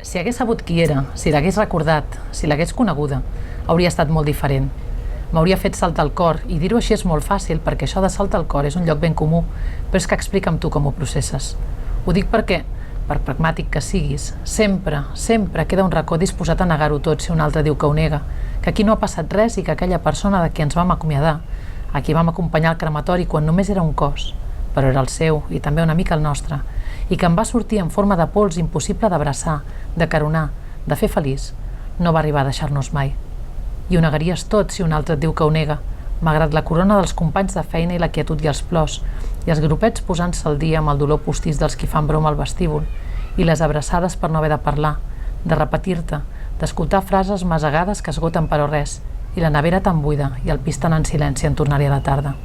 Si hagués sabut qui era, si l'hagués recordat, si l'hagués coneguda, hauria estat molt diferent. M'hauria fet saltar el cor, i dir-ho així és molt fàcil, perquè això de saltar el cor és un lloc ben comú, però és que explica'm tu com ho processes. Ho dic perquè, per pragmàtic que siguis, sempre, sempre queda un racó disposat a negar-ho tot si un altre diu que ho nega, que aquí no ha passat res i que aquella persona de qui ens vam acomiadar, a qui vam acompanyar al crematori quan només era un cos, però era el seu i també una mica el nostre, i que em va sortir en forma de pols impossible d'abraçar, de caronar, de fer feliç, no va arribar a deixar-nos mai. I ho negaries tot si un altre et diu que ho nega, malgrat la corona dels companys de feina i la quietud i els plors, i els grupets posant-se al dia amb el dolor postís dels qui fan broma al vestíbul, i les abraçades per no haver de parlar, de repetir-te, d'escoltar frases masegades que esgoten però res, i la nevera tan buida i el pis tan en silenci en tornar-hi a la tarda.